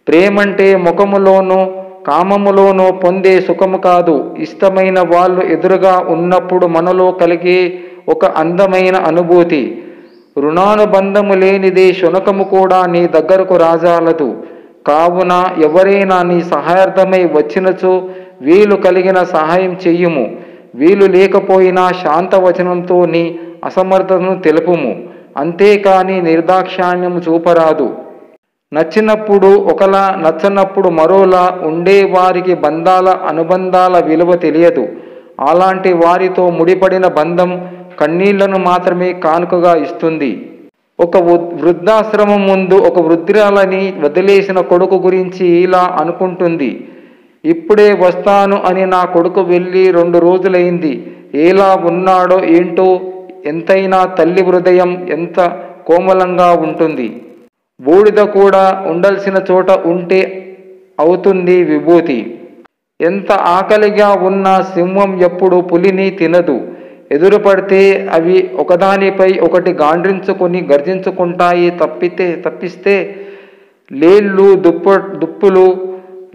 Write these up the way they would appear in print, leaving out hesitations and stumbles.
ప్రేమంటే ముఖములోనో కామములోనో పొందే సుఖము కాదు. ఇష్టమైన వాళ్ళు ఎదురుగా ఉన్నప్పుడు మనలో కలిగే ఒక అందమైన అనుభూతి. రుణానుబంధము లేనిదే శునకము కూడా నీ దగ్గరకు రాజాలదు. కావున ఎవరైనా నీ సహాయార్థమై వచ్చినచో వీలు కలిగిన సహాయం చెయ్యుము. వీలు లేకపోయినా శాంతవచనంతో నీ అసమర్థతను తెలుపుము. అంతేకాని నిర్దాక్షాణ్యము చూపరాదు. నచ్చినప్పుడు ఒకలా, నచ్చనప్పుడు మరోలా ఉండే వారికి బంధాల అనుబంధాల విలువ తెలియదు. అలాంటి వారితో ముడిపడిన బంధం కన్నీళ్లను మాత్రమే కానుకగా ఇస్తుంది. ఒక వృద్ధాశ్రమం ముందు ఒక వృద్ధురాలని వదిలేసిన కొడుకు గురించి ఇలా అనుకుంటుంది. ఇప్పుడే వస్తాను అని నా కొడుకు వెళ్ళి 2 రోజులైంది. ఎలా ఉన్నాడో ఏంటో. ఎంతైనా తల్లి హృదయం ఎంత కోమలంగా ఉంటుంది. బూడిద కూడా ఉండాల్సిన చోట ఉంటే అవుతుంది విభూతి. ఎంత ఆకలిగా ఉన్నా సింహం ఎప్పుడు పులిని తినదు. ఎదురుపడితే అవి ఒకదానిపై ఒకటి గాండ్రించుకొని గర్జించుకుంటాయి. తప్పిస్తే లేళ్ళు, దుప్పులు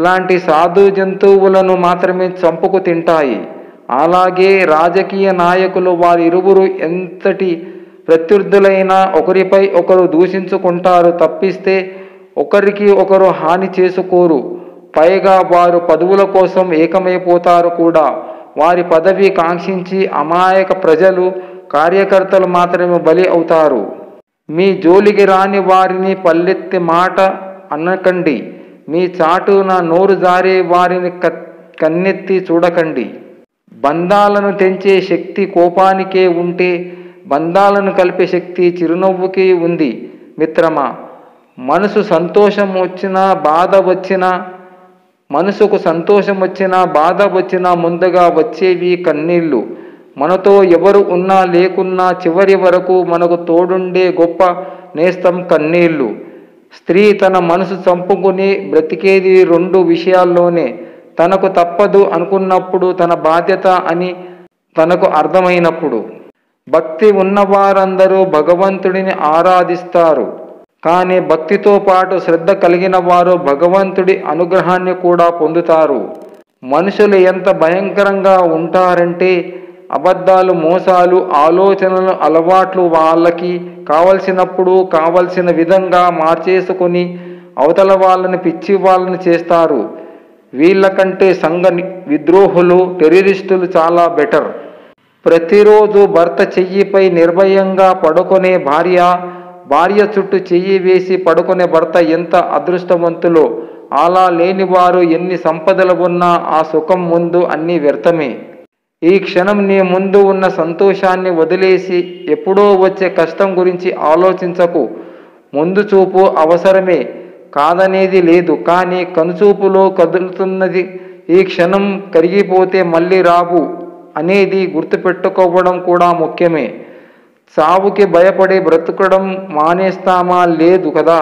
లాంటి సాధు జంతువులను మాత్రమే చంపుకు తింటాయి. అలాగే రాజకీయ నాయకులు వారిరువురు ఎంతటి ప్రత్యర్థులైనా ఒకరిపై ఒకరు దూషించుకుంటారు. తప్పిస్తే ఒకరికి ఒకరు హాని చేసుకోరు. పైగా వారు పదవుల కోసం ఏకమైపోతారు కూడా. వారి పదవి కాంక్షించి అమాయక ప్రజలు, కార్యకర్తలు మాత్రమే బలి అవుతారు. మీ జోలికి రాని వారిని పల్లెత్తి మాట అనకండి. మీ చాటున నోరు జారే వారిని కన్నెత్తి చూడకండి. బంధాలను తెంచే శక్తి కోపానికే ఉంటే బంధాలను కలిపే శక్తి చిరునవ్వుకి ఉంది. మిత్రమా, మనసుకు సంతోషం వచ్చినా బాధ వచ్చినా ముందుగా వచ్చేవి కన్నీళ్ళు. మనతో ఎవరు ఉన్నా లేకున్నా చివరి వరకు మనకు తోడుండే గొప్ప నేస్తం కన్నీళ్ళు. స్త్రీ తన మనసు చంపుకుని బ్రతికేది 2 విషయాల్లోనే. తనకు తప్పదు అనుకున్నప్పుడు, తన బాధ్యత అని తనకు అర్థమైనప్పుడు. భక్తి ఉన్నవారందరూ భగవంతుడిని ఆరాధిస్తారు. కానీ భక్తితో పాటు శ్రద్ధ కలిగిన వారు భగవంతుడి అనుగ్రహాన్ని కూడా పొందుతారు. మనుషులు ఎంత భయంకరంగా ఉంటారంటే అబద్ధాలు, మోసాలు, ఆలోచనలు, అలవాట్లు వాళ్ళకి కావలసినప్పుడు కావలసిన విధంగా మార్చేసుకొని అవతల వాళ్ళని పిచ్చి వాళ్ళని చేస్తారు. వీళ్ళకంటే సంఘ విద్రోహులు, టెర్రరిస్టులు చాలా బెటర్. ప్రతిరోజు భర్త చెయ్యిపై నిర్భయంగా పడుకునే భార్య చుట్టూ చెయ్యి వేసి పడుకునే భర్త ఎంత అదృష్టవంతులో. అలా లేనివారు ఎన్ని సంపదలు ఉన్నా ఆ సుఖం ముందు అన్నీ వ్యర్థమే. ఈ క్షణం నీ ముందు ఉన్న సంతోషాన్ని వదిలేసి ఎప్పుడో వచ్చే కష్టం గురించి ఆలోచించకు. ముందు చూపు అవసరమే, కాదనేది లేదు. కానీ కనుచూపులో కదులుతున్నది ఈ క్షణం కరిగిపోతే మళ్ళీ రావు అనేది గుర్తుపెట్టుకోవడం కూడా ముఖ్యమే. చావుకి భయపడి బ్రతకడం మానేస్తామా? లేదు కదా.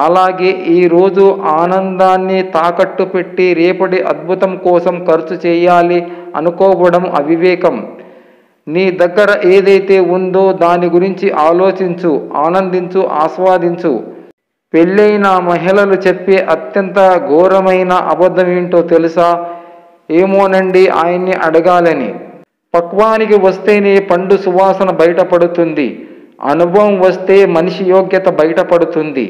అలాగే ఈరోజు ఆనందాన్ని తాకట్టు పెట్టి రేపటి అద్భుతం కోసం ఖర్చు చేయాలి అనుకోవడం అవివేకం. నీ దగ్గర ఏదైతే ఉందో దాని గురించి ఆలోచించు, ఆనందించు, ఆస్వాదించు. పెళ్ళైన మహిళలు చెప్పే అత్యంత ఘోరమైన అబద్ధం ఏంటో తెలుసా? ఏమోనండి, ఆయన్ని అడగాలని. పక్వానికి వస్తేనే పండు సువాసన బయటపడుతుంది. అనుభవం వస్తే మనిషి యోగ్యత బయటపడుతుంది.